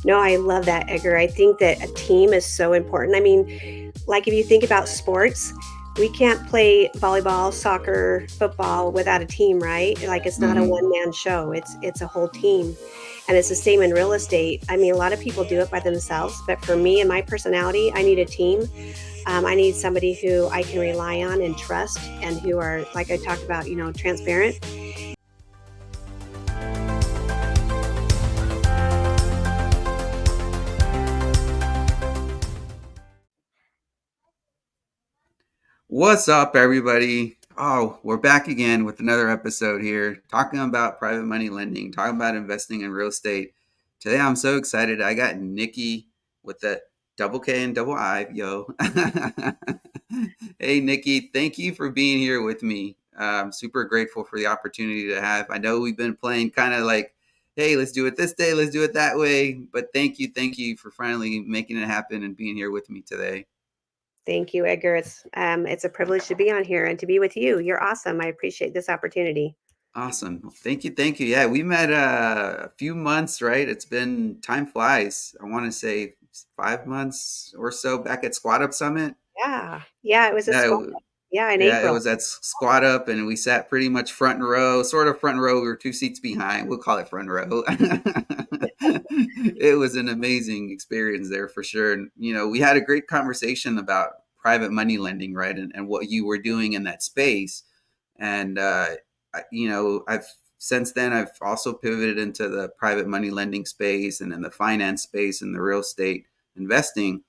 No, I love that, Edgar. I think that a team is so important. I mean, like if you think about sports, we can't play volleyball, soccer, football without a team, right? Like it's not a Hmm. one-man show. It's a whole team. And it's the same in real estate. I mean, a lot of people do it by themselves, but for me and my personality, I need a team. I need somebody who I can rely on and trust and who are, like I talked about, transparent. What's up, everybody? Oh, we're back again with another episode here, talking about private money lending, talking about investing in real estate. Today, I'm so excited. I got Nikkii with the double K and double I, yo. Hey, Nikkii, thank you for being here with me. I'm super grateful for the opportunity to have. I know we've been playing kind of like, hey, let's do it this day, let's do it that way. But thank you for finally making it happen and being here with me today. Thank you, Edgar. It's a privilege to be on here and to be with you. You're awesome. I appreciate this opportunity. Awesome. Thank you. Thank you. Yeah, we met a few months, right? It's been time flies. I want to say 5 months or so back at Squat Up Summit. Yeah, yeah. It was a Yeah, squat. Yeah, in yeah, it April. was at Squat Up, and we sat pretty much front row, sort of front row. We were 2 seats behind. We'll call it front row. It was an amazing experience there for sure. And, we had a great conversation about private money lending, right? And what you were doing in that space. And, I've since then, I've also pivoted into the private money lending space and in the finance space and the real estate investing.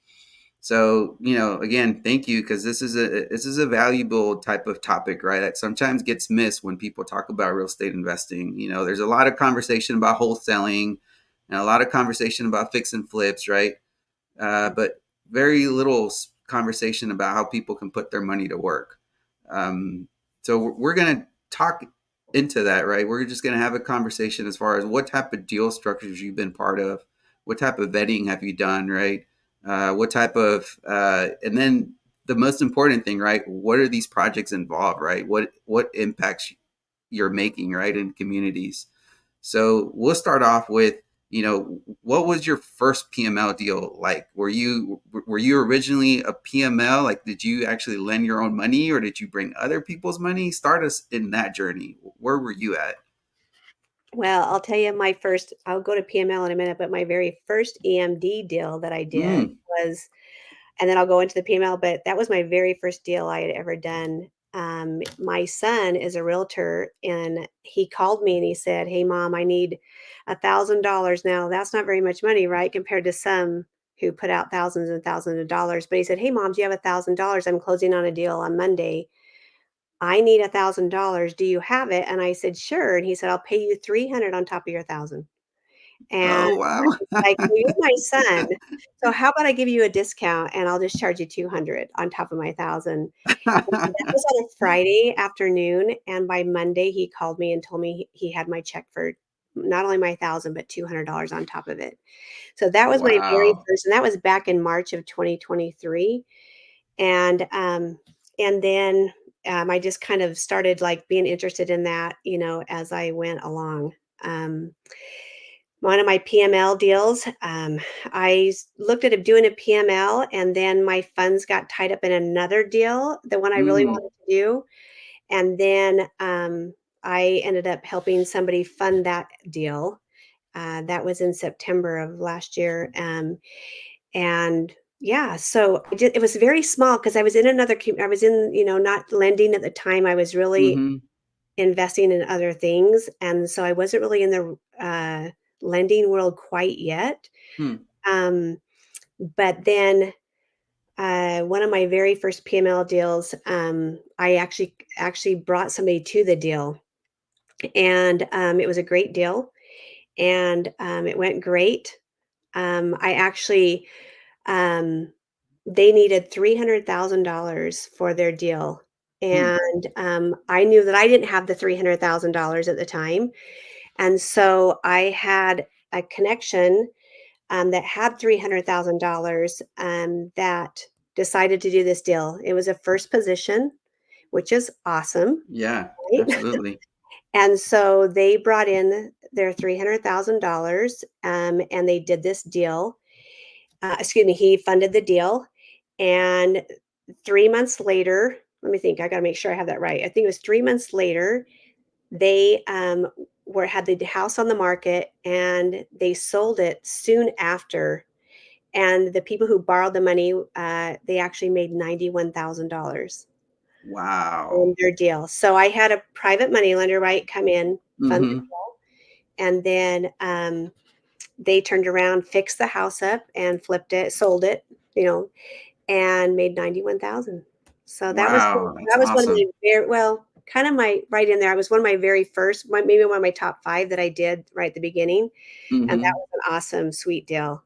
So, again, thank you, because this is a valuable type of topic, right? That sometimes gets missed when people talk about real estate investing. There's a lot of conversation about wholesaling and a lot of conversation about fix and flips, right? But very little conversation about how people can put their money to work. Um, so we're gonna talk into that, right? We're just gonna have a conversation as far as what type of deal structures you've been part of, what type of vetting have you done, right? What type of, and then the most important thing, right? What are these projects involved, right? What impacts you're making, right, in communities? So we'll start off with, what was your first PML deal like? Were you originally a PML? Like, did you actually lend your own money, or did you bring other people's money? Start us in that journey. Where were you at? Well, I'll tell you I'll go to PML in a minute, but my very first EMD deal that I did Mm, was, and then I'll go into the PML, but that was my very first deal I had ever done. My son is a realtor and he called me and he said, "Hey mom, I need $1,000." Now that's not very much money, right? Compared to some who put out thousands and thousands of dollars. But he said, "Hey mom, do you have $1,000? I'm closing on a deal on Monday. I need $1,000. Do you have it?" And I said, "Sure." And he said, "I'll pay you 300 on top of your 1,000." And oh I wow. was like, "Well, you're my son, so how about I give you a discount and I'll just charge you 200 on top of my 1,000." And that was on a Friday afternoon, and by Monday, he called me and told me he had my check for not only my 1,000, but $200 on top of it. So that was my very Wow. first, and that was back in March of 2023. And then, I just kind of started, like, being interested in that, as I went along. Um, One of my PML deals, looked at doing a PML, and then my funds got tied up in another deal, the one I really Mm, wanted to do, and then, I ended up helping somebody fund that deal. That was in September of last year, and yeah, so it was very small because I was in I was in, not lending at the time, I was really mm-hmm. investing in other things, and so I wasn't really in the, lending world quite yet. Hmm. Um, but then, one of my very first PML deals, I actually brought somebody to the deal, and, it was a great deal, and, it went great. I actually, um they needed $300,000 for their deal, Hmm. and, I knew that I didn't have the $300,000 at the time, and so I had a connection, that had $300,000, that decided to do this deal. It was a first position, which is awesome, Yeah, right? absolutely. And so they brought in their $300,000, and they did this deal. Excuse me, he funded the deal, and 3 months later, let me think, I gotta make sure I have that right. I think it was 3 months later, they, were had the house on the market, and they sold it soon after, and the people who borrowed the money, they actually made $91,000 Wow. in their deal. So I had a private money lender, right, come in, fund the Mm-hmm. deal, and then, they turned around, fixed the house up, and flipped it, sold it, you know, and made 91,000. So Wow, that's that was one of my awesome. very well, kind of my right in there. I was one of my very first, maybe one of my top 5 that I did right at the beginning, and that Mm-hmm. was an awesome, sweet deal.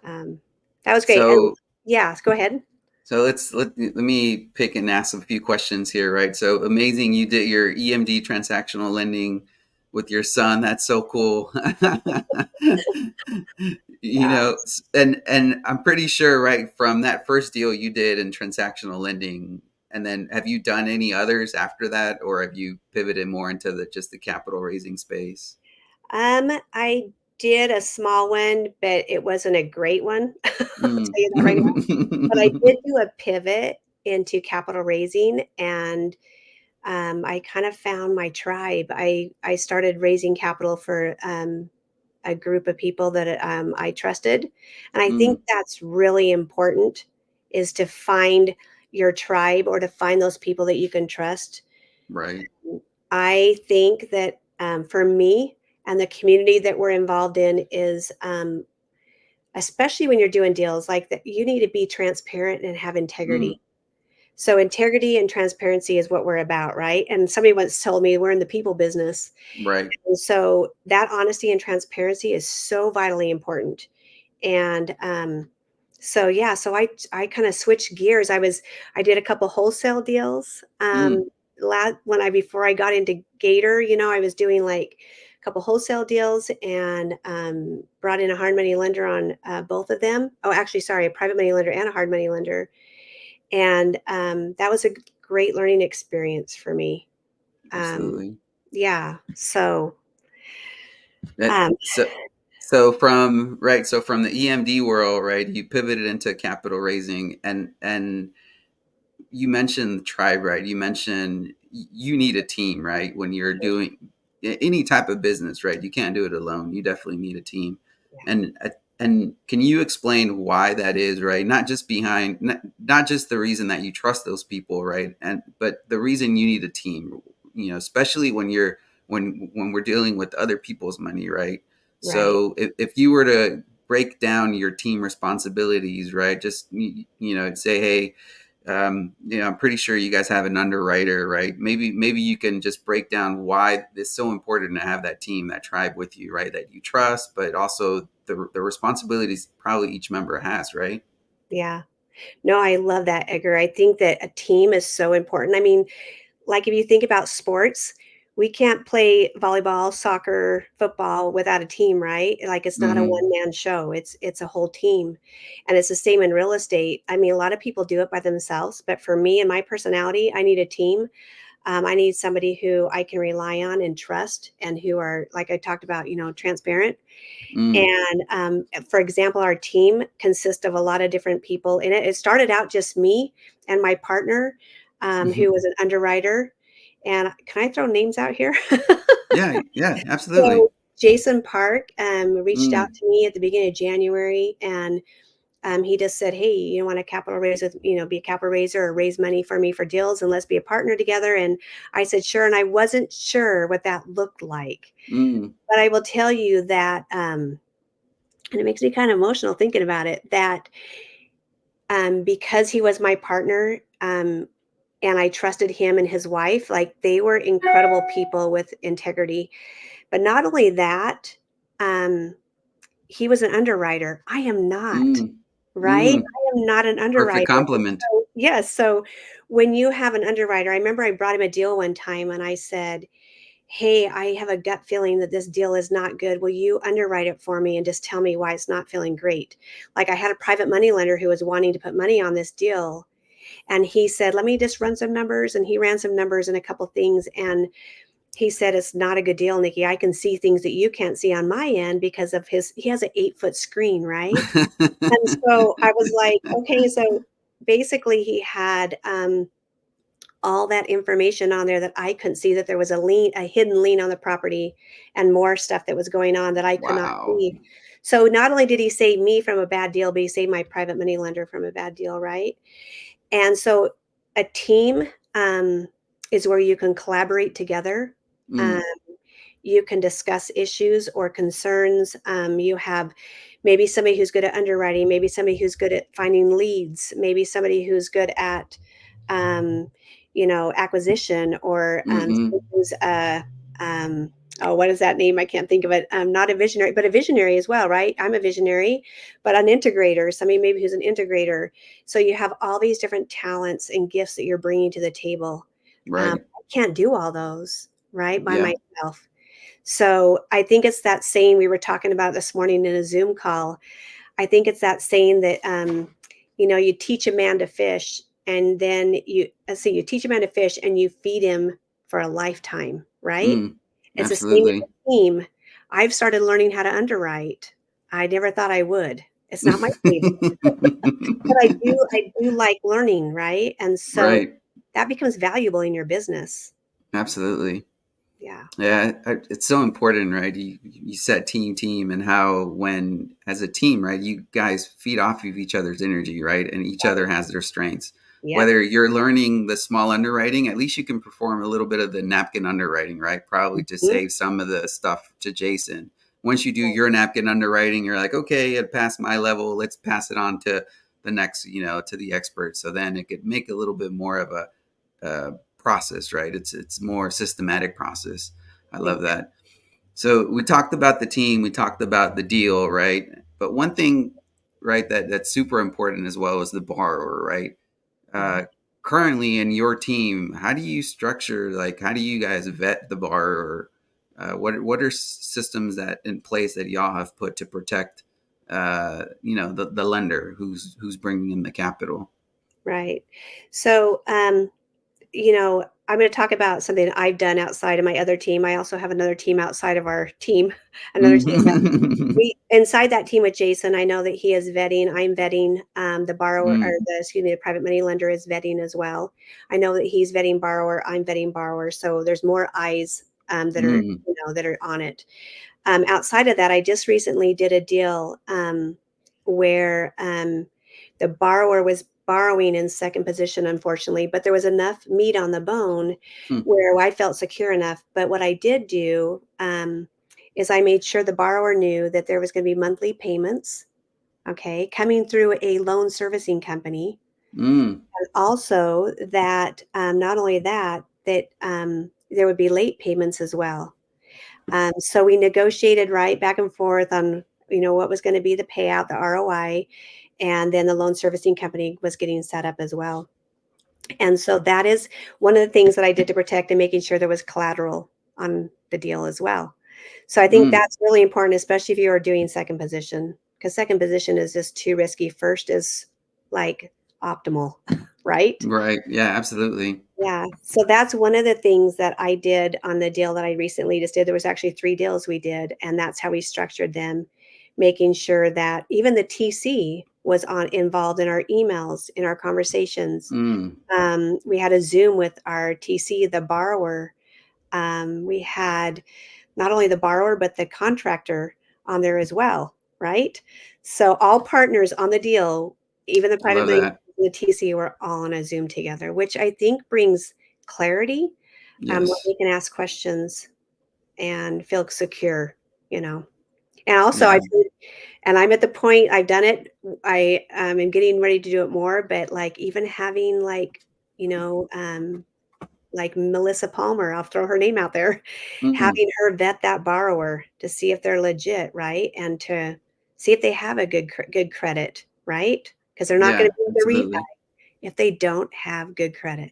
Um, that was great, and So yeah, go ahead. let me pick and ask a few questions here, right? So amazing, you did your EMD transactional lending with your son. That's so cool. You Yeah. know, and I'm pretty sure, right, from that first deal you did in transactional lending, and then have you done any others after that, or have you pivoted more into the just the capital raising space? I did a small one, but it wasn't a great one. I'll tell Mm. you that right now. But I did do a pivot into capital raising, and I kind of found my tribe. I started raising capital for a group of people that I trusted, and I think Mm, that's really important is to find your tribe or to find those people that you can trust. right. I think that for me and the community that we're involved in is especially when you're doing deals like that, you need to be transparent and have Mm, integrity. So integrity and transparency is what we're about, right? And somebody once told me we're in the people business. right. And so that honesty and transparency is so vitally important. And so yeah, so I kind of switched gears. I did a couple wholesale deals. Mm, When I before I got into Gator, I was doing like a couple wholesale deals and brought in a hard money lender on both of them. Oh, actually, sorry, a private money lender and a hard money lender, and that was a great learning experience for me. Um, absolutely. yeah, so That, um, so from right, so from the EMD world, right, you pivoted into capital raising, and you mentioned the tribe, right? You mentioned you need a team, right? When you're doing any type of business, right? You can't do it alone. You definitely need a team. yeah, And can you explain why that is, right? Not just behind, not just the reason that you trust those people, right? And but the reason you need a team, especially when when we're dealing with other people's money, right? right, So if you were to break down your team responsibilities, right? Just say, hey, I'm pretty sure you guys have an underwriter, right? Maybe you can just break down why it's so important to have that team, that tribe with you, right? That you trust, but also the responsibilities probably each member has, right? yeah. No, I love that, Edgar. I think that a team is so important. I mean, like if you think about sports, we can't play volleyball, soccer, football without a team, right? Like it's not a Mm-hmm. one man show. It's a whole team. And it's the same in real estate. I mean, a lot of people do it by themselves, but for me and my personality, I need a team. I need somebody who I can rely on and trust and who are, like I talked about, transparent. Mm, And for example, our team consists of a lot of different people in it. It started out just me and my partner, who hmm. was an underwriter. And can I throw names out here? Yeah, yeah, absolutely. So Jason Park reached out Mm, to me at the beginning of January, and he just said, "Hey, you want a capital raise with, be a capital raiser or raise money for me for deals, and let's be a partner together." And I said, "Sure." And I wasn't sure what that looked like, mm, but I will tell you that. And it makes me kind of emotional thinking about it that because he was my partner, and I trusted him and his wife, like they were incredible people with integrity. But not only that, um, he was an underwriter. I am not, mm, right? mm. I am not an Perfect underwriter. compliment. So, yes. So when you have an underwriter, I remember I brought him a deal one time and I said, "Hey, I have a gut feeling that this deal is not good. Will you underwrite it for me and just tell me why it's not feeling great?" Like I had a private money lender who was wanting to put money on this deal. And he said, "Let me just run some numbers." And he ran some numbers and a couple things. And he said, "It's not a good deal, Nikkii. I can see things that you can't see on my end because of he has an 8-foot screen, right?" And so I was like, "Okay." So basically he had, all that information on there that I couldn't see, that there was a hidden lien on the property and more stuff that was going on that I could not Wow. see. So not only did he save me from a bad deal, but he saved my private money lender from a bad deal, right? And so a team, is where you can collaborate together. Um, Mm, you can discuss issues or concerns. You have maybe somebody who's good at underwriting, maybe somebody who's good at finding leads, maybe somebody who's good at, um, acquisition, or mm-hmm. somebody who's um, oh, what is that name? I can't think of it. Not a visionary, but a visionary as well, right? I'm a visionary, but an integrator, somebody maybe who's an integrator. So you have all these different talents and gifts that you're bringing to the table. Right. I can't do all those, right, by Yeah. myself. So I think it's that saying we were talking about this morning in a Zoom call. I think it's that saying that, you teach a man to fish, and then let's see, you teach a man to fish and you feed him for a lifetime, right? Mm, It's the same with absolutely. the team. I've started learning how to underwrite. I never thought I would. It's not my favorite, but I do like learning, right? And so Right. that becomes valuable in your business. Absolutely. Yeah. Yeah, it's so important, right? You said team, and how when as a team, right, you guys feed off of each other's energy, right, and each other Right. has their strengths. Yep. Whether you're learning the small underwriting, at least you can perform a little bit of the napkin underwriting, right? Probably to Mhm. save some of the stuff to Jason. Once you do your napkin underwriting, you're like, okay, it passed my level. Let's pass it on to the next, to the expert. So then it could make a little bit more of a process, right? It's more systematic process. I love Exactly. that. So we talked about the team, we talked about the deal, right? But one thing, right, that's super important as well is the borrower, right? Mhm. Uh, Currently in your team, how do you structure, like, how do you guys vet the borrower? What are systems that in place that y'all have put to protect, the lender who's bringing in the capital? Right. So, I'm going to talk about something I've done outside of my other team. I also have another team outside of our team, another team that Mm. we inside that team with Jason. I know that he is vetting. I'm vetting, the borrower, or Mm. the private money lender is vetting as well. I know that he's vetting borrower. I'm vetting borrower. So there's more eyes, Mm. that are on it. Outside of that, I just recently did a deal, where, the borrower was borrowing in second position, unfortunately, but there was enough meat on the bone Mm. where I felt secure enough. But what I did do, is I made sure the borrower knew that there was going to be monthly payments, okay, coming through a loan servicing company. Mm. And also that, not only that, that, there would be late payments as well. So we negotiated right back and forth on, what was going to be the payout, the ROI, and then the loan servicing company was getting set up as well. And so that is one of the things that I did to protect, and making sure there was collateral on the deal as well. So I think Mm. that's really important, especially if you are doing second position, because second position is just too risky. First is like optimal, right? Right. Yeah, absolutely. Yeah, so that's one of the things that I did on the deal that I recently just did. There was actually 3 deals we did, and that's how we structured them, making sure that even the TC was on involved in our emails, in our conversations. Mm. We had a Zoom with our TC, the borrower. We had not only the borrower, but the contractor on there as well, right? So all partners on the deal, even the I private love money that. and the TC, were all on a Zoom together, which I think brings clarity, where Yes. we can ask questions and feel secure, you know. And also, Yeah. I'm at the point I've done it. I am getting ready to do it more, but like even having you know, um, like Melissa Palmer, I'll throw her name out there, Mm. having her vet that borrower to see if they're legit, right? And to see if they have a good credit, right? Because 'Cause they're not gonna Yeah, be able to refi absolutely. if they don't have good credit.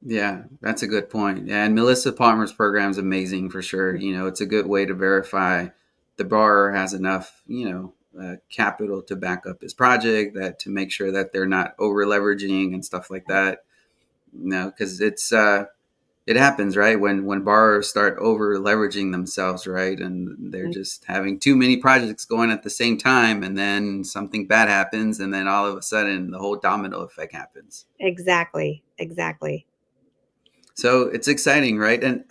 Yeah, that's a good point. Yeah, and Melissa Palmer's program is amazing for sure. It's a good way to verify the borrower has enough, capital to back up his project, that to make sure that they're not over leveraging and stuff like that. Because It happens, right? When borrowers start over leveraging themselves, right? And they're Mhm. just having too many projects going at the same time, and then something bad happens, and then all of a sudden the whole domino effect happens. Exactly, exactly. So it's exciting, right? And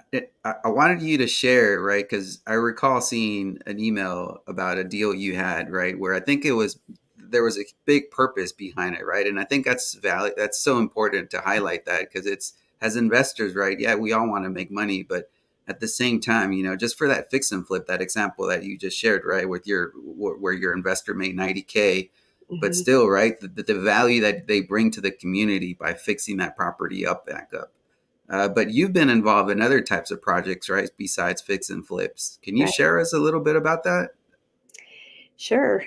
I wanted you to share, right? Because I recall seeing an email about a deal you had, right? Where I think it was there was a big purpose behind it, right? And I think that's valid. That's so important to highlight that because it's as investors, right? Yeah, we all want to make money, but at the same time, just for that fix and flip, that example that you just shared, right, with where your investor made 90K, but Mhm. still, right, the value that they bring to the community by fixing that property up back up. But you've been involved in other types of projects, right? Besides fix and flips. Can you Right. share us a little bit about that? Sure.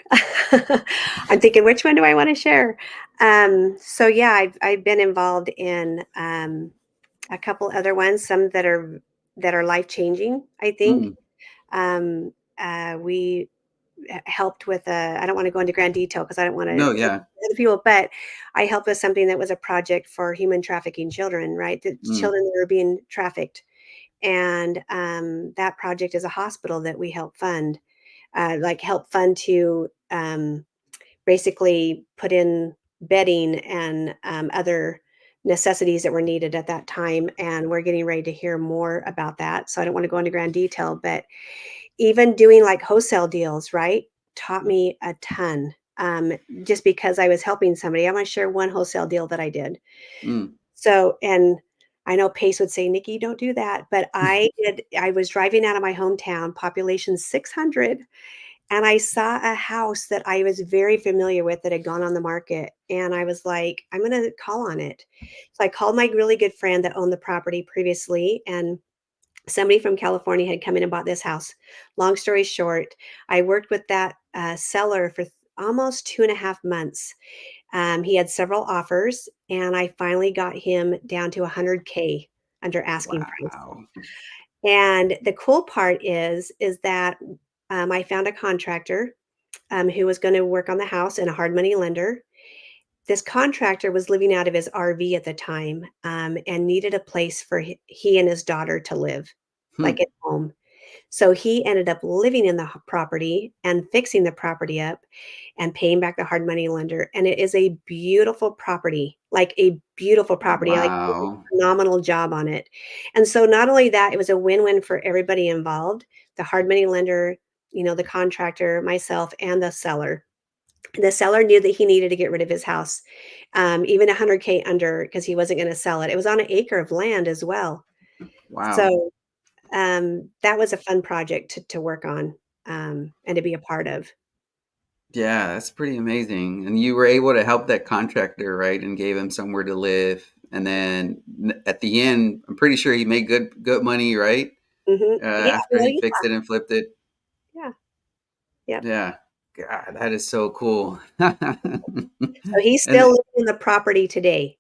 I'm thinking, which one do I want to share? So yeah, I've been involved in a couple other ones, some that are life changing. I think Mm, we helped with a. I don't want to go into grand detail because I don't want to no, yeah. other people, but I helped with something that was a project for human trafficking children. Right, the Mm, children that were being trafficked, and that project is a hospital that we help fund, like help fund to basically put in bedding and other necessities that were needed at that time. And we're getting ready to hear more about that. So I don't want to go into grand detail, but even doing like wholesale deals, right, taught me a ton. Just because I was helping somebody, I want to share one wholesale deal that I did. mm. So, and I know Pace would say, Nikki, don't do that. But I did, I was driving out of my hometown, population 600, and I saw a house that I was very familiar with that had gone on the market, and I was like, "I'm gonna call on it." So I called my really good friend that owned the property previously, and somebody from California had come in and bought this house. Long story short, I worked with that, seller for almost 2.5 months. He had several offers, and I finally got him down to 100K under asking price. Wow. And the cool part is that, I found a contractor who was going to work on the house and a hard money lender. This contractor was living out of his RV at the time, and needed a place for he and his daughter to live, like Hmm. at home. So he ended up living in the property and fixing the property up and paying back the hard money lender. And it is a beautiful property, like a beautiful property. Like he did Wow. a phenomenal job on it. And so not only that, it was a win-win for everybody involved, the hard money lender, the contractor, myself, and the seller. The seller knew that he needed to get rid of his house, even 100K under, because he wasn't going to sell it. It was on an acre of land as well. Wow. So that was a fun project to work on, and to be a part of. Yeah, that's pretty amazing. And you were able to help that contractor, right? And gave him somewhere to live. And then at the end, I'm pretty sure he made good money, right? Mhm. Yeah, After well, he yeah, fixed it and flipped it. yeah, yep. Yeah. God, that is so cool. So he's still And living in the property today.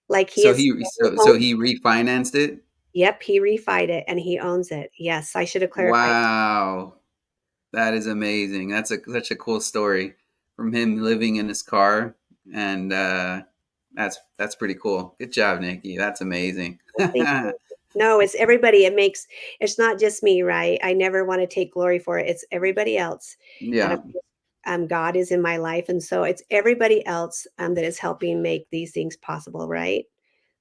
Like, he so is he he so owns he refinanced it. Yep, he refied it and he owns it. Yes, I should have clarified. Wow, that is amazing. That's such a cool story from him living in his car, and that's pretty cool. Good job, Nikki. That's amazing. Thank you. No, it's everybody. It's not just me, right? I never wanna take glory for it. It's everybody else. And of Yeah, course, God is in my life, and so it's everybody else, that is helping make these things possible, right?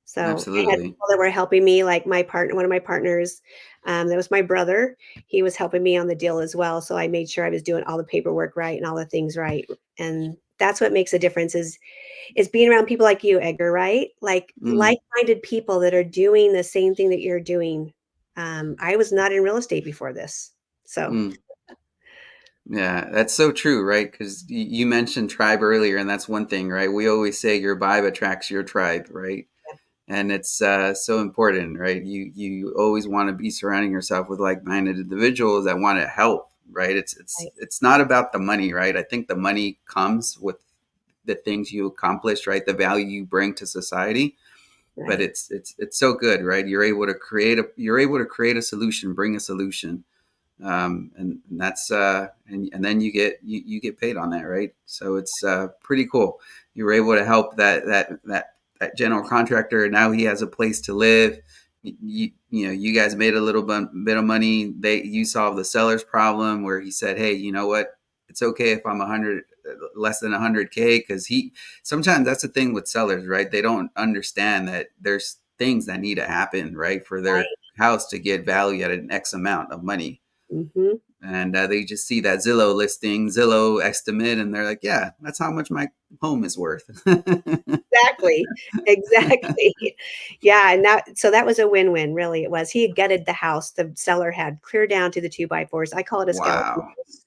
So, I had absolutely. people that were helping me, like my partner one of my partners, that was my brother. He was helping me on the deal as well, so I made sure I was doing all the paperwork right and all the things right, and that's what makes a difference is being around people like you, Edgar, right? Like, Mm, like-minded people that are doing the same thing that you're doing. I was not in real estate before this, so mm. Yeah, that's so true, right? Because you mentioned tribe earlier, and that's one thing, right? We always say your vibe attracts your tribe, right? And it's so important, right? You always want to be surrounding yourself with like-minded individuals that want to help, right? right, It's not about the money, right? I think the money comes with the things you accomplish, right? The value you bring to society, but right, it's so good, right? You're able to create a solution, bring a solution, and that's and then you get paid on that, right? So it's pretty cool. You were able to help that general contractor. Now he has a place to live. you know, you guys made a little bit of money. You solved the seller's problem where he said, hey, you know what, it's okay if I'm 100 less than 100K, because he sometimes that's the thing with sellers, right? They don't understand that there's things that need to happen, right, for their Right. house to get value at an X amount of money. Mhm. And they just see that Zillow listing, Zillow estimate, and they're like, yeah, that's how much my home is worth. Exactly, exactly. Yeah, and that was a win-win, really, it was. He had gutted the house, the seller had, clear down to the 2 by 4s. I call it a skeleton Wow. house,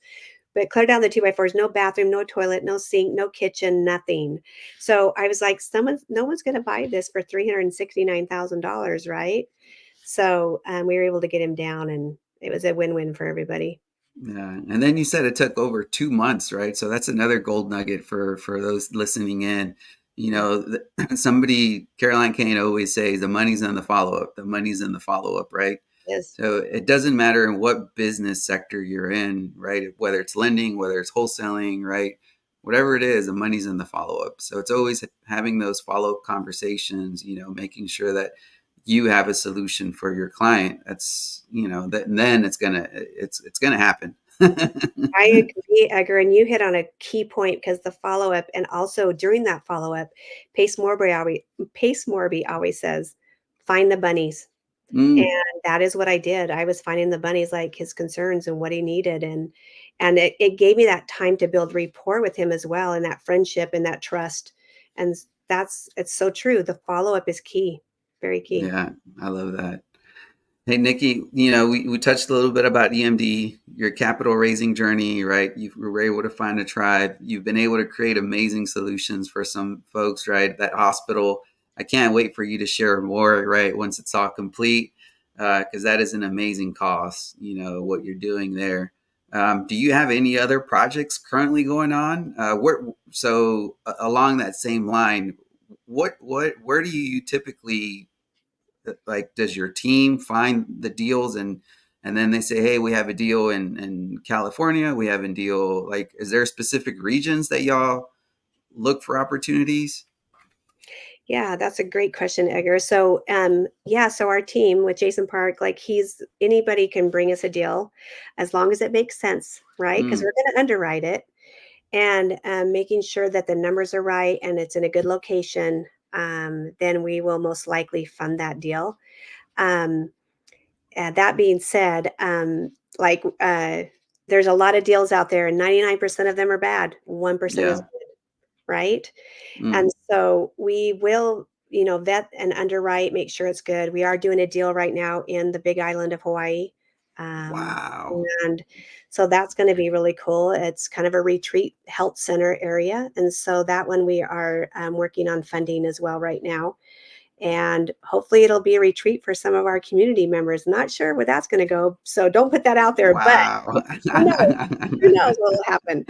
but clear down the 2 by 4s, no bathroom, no toilet, no sink, no kitchen, nothing. So, I was like, "Someone's no one's gonna buy this for $369,000, right?" So, we were able to get him down, and it was a win-win for everybody. Yeah, and then you said it took over 2 months, right? So that's another gold nugget for those listening in. You know, somebody Caroline Kane always says the money's in the follow up. The money's in the follow up, right? Yes, So it doesn't matter in what business sector you're in, right? Whether it's lending, whether it's wholesaling, right? Whatever it is, the money's in the follow up. So it's always having those follow up conversations, you know, making sure that you have a solution for your client. That's, you know, that, and then it's gonna happen. I agree, Edgar, and you hit on a key point because the follow-up and also during that follow-up, Pace Morby always says, "Find the bunnies." And Mm, that is what I did. I was finding the bunnies, like, his concerns and what he needed, and it gave me that time to build rapport with him as well, and that friendship and that trust, and that's it's so true. The follow-up is key, very key. yeah, I love that. Hey, Nikkii, you know, we touched a little bit about EMD, your capital raising journey, right? You were able to find a tribe. You've been able to create amazing solutions for some folks, right? That hospital, I can't wait for you to share more, right? Once it's all complete, because that is an amazing cost, you know, what you're doing there. Do you have any other projects currently going on? Along that same line, where do you typically, like, does your team find the deals, and then they say, hey, we have a deal in California, we have a deal, like, is there specific regions that y'all look for opportunities? Yeah, that's a great question, Edgar. So, yeah, so our team with Jason Park, like he's anybody can bring us a deal as long as it makes sense, right? Because Mm, we're going to underwrite it and making sure that the numbers are right and it's in a good location. Then we will most likely fund that deal. Um, that being said, like there's a lot of deals out there, and 99% of them are bad. 1% is yeah. good, right? Mm, And so we will, vet and underwrite, make sure it's good. We are doing a deal right now in the Big Island of Hawaii. Um, wow. and so that's going to be really cool. It's kind of a retreat health center area. And so that one we are working on funding as well right now. And hopefully it'll be a retreat for some of our community members. Not sure where that's going to go. So don't put that out there, but Wow. who knows? Who knows what will happen?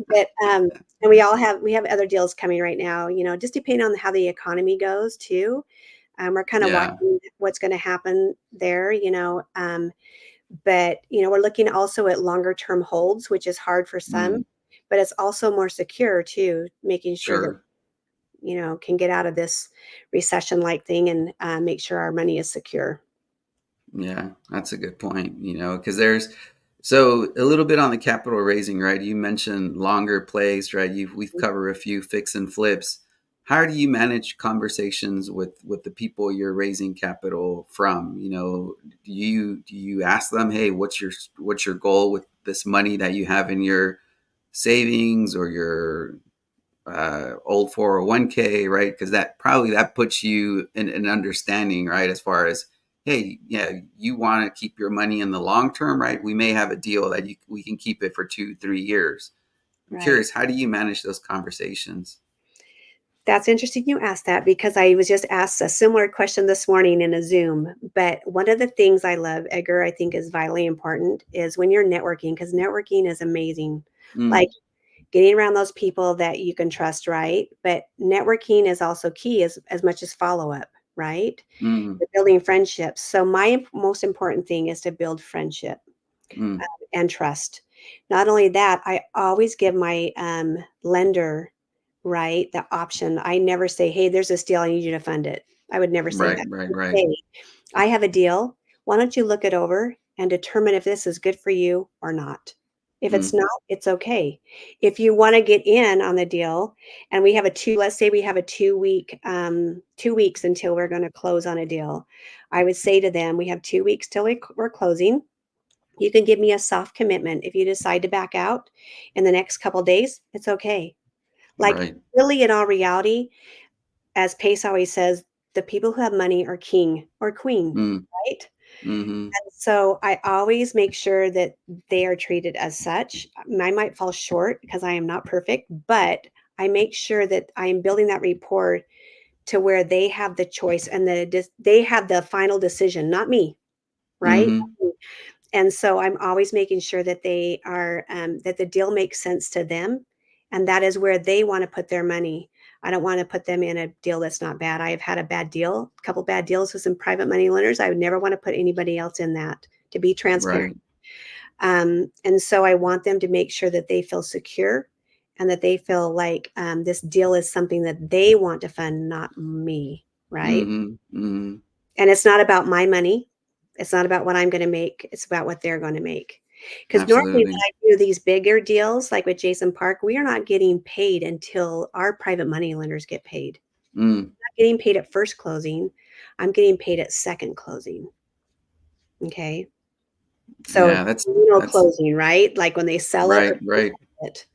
But and we have other deals coming right now. Just depending on how the economy goes too. We're kind of Yeah. watching what's going to happen there. But we're looking also at longer term holds, which is hard for some, Mm, but it's also more secure too, making sure that sure. can get out of this recession like thing and make sure our money is secure. Yeah, that's a good point, you know, because there's so a little bit on the capital raising, right? You mentioned longer plays, right? We've covered a few fix and flips. How do you manage conversations with the people you're raising capital from? You know, do you ask them, hey, what's your goal with this money that you have in your savings or your old 401k, right? Because that puts you in an understanding, right? As far as, hey, yeah, you want to keep your money in the long term, right? We may have a deal that we can keep it for 2 3 years. I'm Right. curious, how do you manage those conversations? That's interesting you asked that because I was just asked a similar question this morning in a Zoom. But one of the things I love, Edgar, I think is vitally important is when you're networking, because networking is amazing. Like Mm, getting around those people that you can trust, right? But networking is also key as much as follow up, right? mm, You're building friendships. So my most important thing is to build friendship mm, and trust. Not only that, I always give my lender, right, the option. I never say, hey, there's this deal, I need you to fund it. I would never say right, that. right, I right. say, I have a deal. Why don't you look it over and determine if this is good for you or not? If it's Mm, not, it's okay. If you want to get in on the deal and we have let's say we have a 2 week, 2 weeks until we're going to close on a deal. I would say to them, we have 2 weeks till we're closing. You can give me a soft commitment. If you decide to back out in the next couple days, it's okay. Like right. really in all reality, as Pace always says, the people who have money are king or queen, Mm, right? mm-hmm. So I always make sure that they are treated as such. I might fall short because I am not perfect, but I make sure that I am building that rapport to where they have the choice and they have the final decision, not me, right? Mm-hmm. And so I'm always making sure that they are that the deal makes sense to them, and that is where they want to put their money. I don't want to put them in a deal that's not bad. I have had a bad deal, a couple bad deals with some private money lenders. I would never want to put anybody else in that, to be transparent. Right. And so I want them to make sure that they feel secure and that they feel like this deal is something that they want to fund, not me, right? Mm-hmm. Mm-hmm. And it's not about my money. It's not about what I'm gonna make. It's about what they're gonna make. Because normally when Absolutely. I do these bigger deals, like with Jason Park, we are not getting paid until our private money lenders get paid. Mm, I'm not getting paid at first closing. I'm getting paid at second closing. Okay. So yeah, that's closing, right? Like when they sell it or right, right. flip it.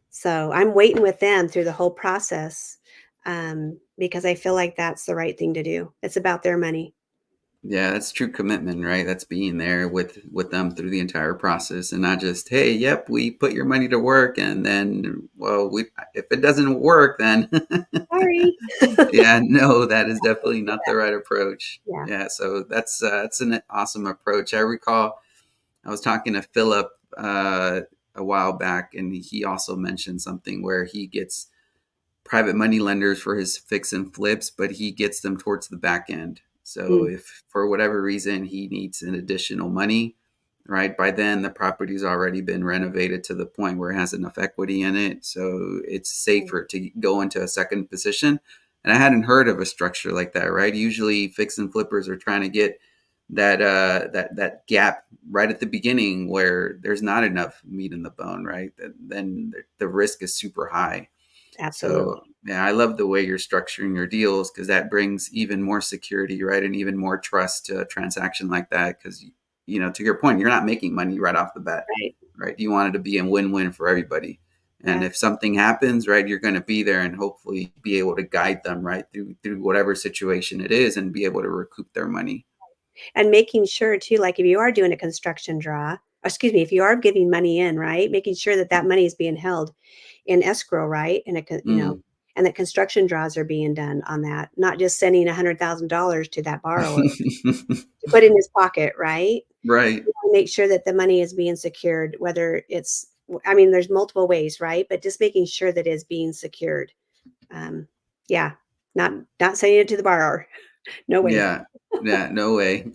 So I'm waiting with them through the whole process because I feel like that's the right thing to do. It's about their money. Yeah, that's true commitment, right? That's being there with them through the entire process and not just, hey, yep, we put your money to work and then well, we if it doesn't work then Sorry. yeah, no, that is definitely not the right approach. Yeah. Yeah, so that's an awesome approach. I recall I was talking to Philip a while back and he also mentioned something where he gets private money lenders for his fix and flips, but he gets them towards the back end. So Mm, if for whatever reason he needs an additional money, right, by then the property's already been renovated to the point where it has enough equity in it. So it's mm, safer to go into a second position. And I hadn't heard of a structure like that, right? Usually fix and flippers are trying to get that gap right at the beginning where there's not enough meat in the bone, right? Then the risk is super high. So absolutely. yeah, I love the way you're structuring your deals because that brings even more security, right, and even more trust to a transaction like that. Because to your point, you're not making money right off the bat, Right. right? You want it to be a win-win for everybody. And Yeah. if something happens, right, you're going to be there and hopefully be able to guide them right through whatever situation it is and be able to recoup their money. And making sure too, like if you are doing a construction draw, excuse me, if you are giving money in, right, making sure that that money is being held in escrow, right, and Mm. and that construction draws are being done on that, not just sending $100,000 to that borrower to put in his pocket, right? Right. You wanna make sure that the money is being secured, whether it's, I mean, there's multiple ways, right? But just making sure that it's being secured. Um, yeah, not sending it to the borrower. No way. Yeah. Yeah, no way.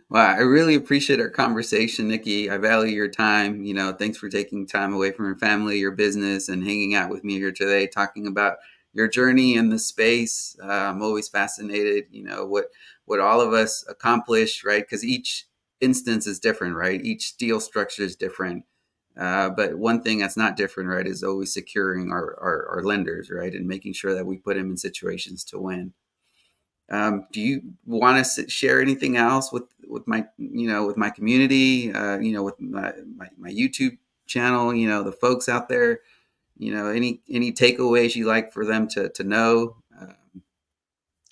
Wow, I really appreciate our conversation, Nikki. I value your time. Thanks for taking time away from your family, your business, and hanging out with me here today, talking about your journey in the space. I'm always fascinated, what all of us accomplish, right? Because each instance is different, right? Each deal structure is different. But one thing that's not different, right, is always securing our lenders, right, and making sure that we put them in situations to win. Do you want to share anything else with my with my community? With my YouTube channel. The folks out there. Any takeaways you like for them to know?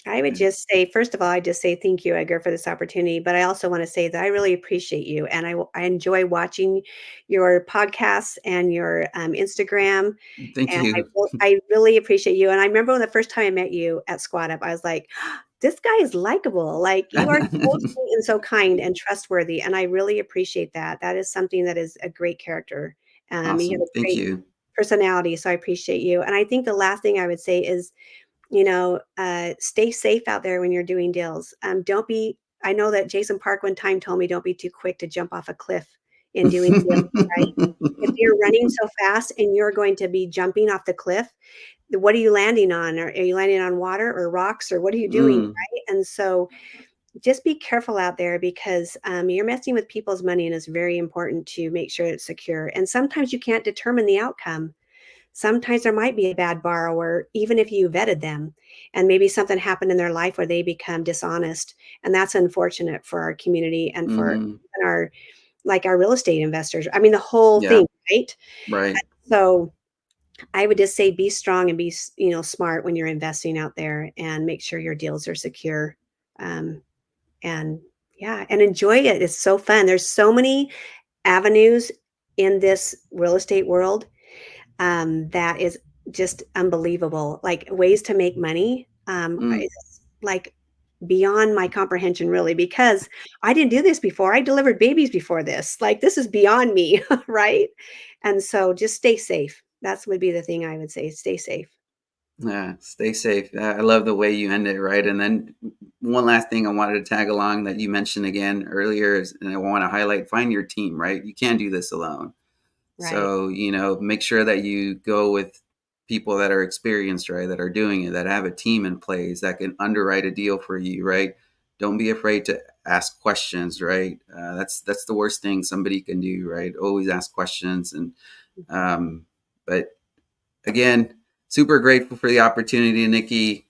I would And just say, first of all, I just say thank you, Edgar, for this opportunity. But I also want to say that I really appreciate you, and I enjoy watching your podcasts and your Instagram. thank And you. I really appreciate you. And I remember when the first time I met you at Squad Up, I was like, this guy is likable. Like you are so sweet and so kind and trustworthy. And I really appreciate that. That is something that is a great character. You have Awesome. a Thank great you. personality. So I appreciate you. And I think the last thing I would say is stay safe out there when you're doing deals. Don't be, I know that Jason Park one time told me, don't be too quick to jump off a cliff in doing deals, right? If you're running so fast and you're going to be jumping off the cliff, what are you landing on? Are you landing on water or rocks, or what are you doing, Mm, right? And so just be careful out there, because you're messing with people's money, and it's very important to make sure it's secure. And sometimes you can't determine the outcome. Sometimes there might be a bad borrower, even if you vetted them, and maybe something happened in their life where they become dishonest. And that's unfortunate for our community and for hmm. our, like, our real estate investors. I mean, the whole Yeah, thing, right? right. So I would just say be strong and be, smart when you're investing out there, and make sure your deals are secure. Um, and yeah, and enjoy it. It's so fun. There's so many avenues in this real estate world, that is just unbelievable. Like, ways to make money, Mm, it's like beyond my comprehension, really, because I didn't do this before. I delivered babies before this. Like, this is beyond me, right? And so just stay safe. That's would be the thing I would say. Stay safe. yeah, stay safe. I love the way you end it, right? And then one last thing I wanted to tag along that you mentioned again earlier is, and I want to highlight, find your team, right? You can't do this alone. Right. So, make sure that you go with people that are experienced, right? That are doing it, that have a team in place that can underwrite a deal for you, right? Don't be afraid to ask questions, right? That's the worst thing somebody can do, right? Always ask questions. And Mhm. um, but again, super grateful for the opportunity, Nikkii.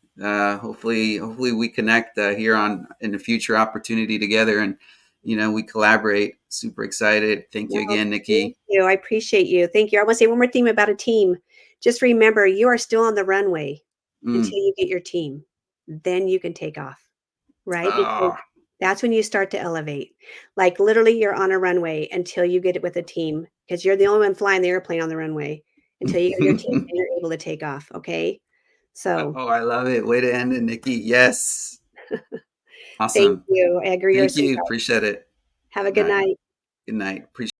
Hopefully we connect here on in a future opportunity together, and we collaborate. Super excited. Thank you No, again, thank Nikkii. you. I appreciate you. Thank you. I want to say one more thing about a team. Just remember, you are still on the runway Mm. until you get your team. Then you can take off, right? Because Oh. that's when you start to elevate. Like, literally, you're on a runway until you get it with a team, because you're the only one flying the airplane on the runway until you get your team and you're able to take off. Okay. So Oh, I love it. Way to end it, Nikkii. Yes. thank Awesome. you. I agree. You're a Thank you. sweetheart. Appreciate it. Have a All good right. night. Good night. Appreciate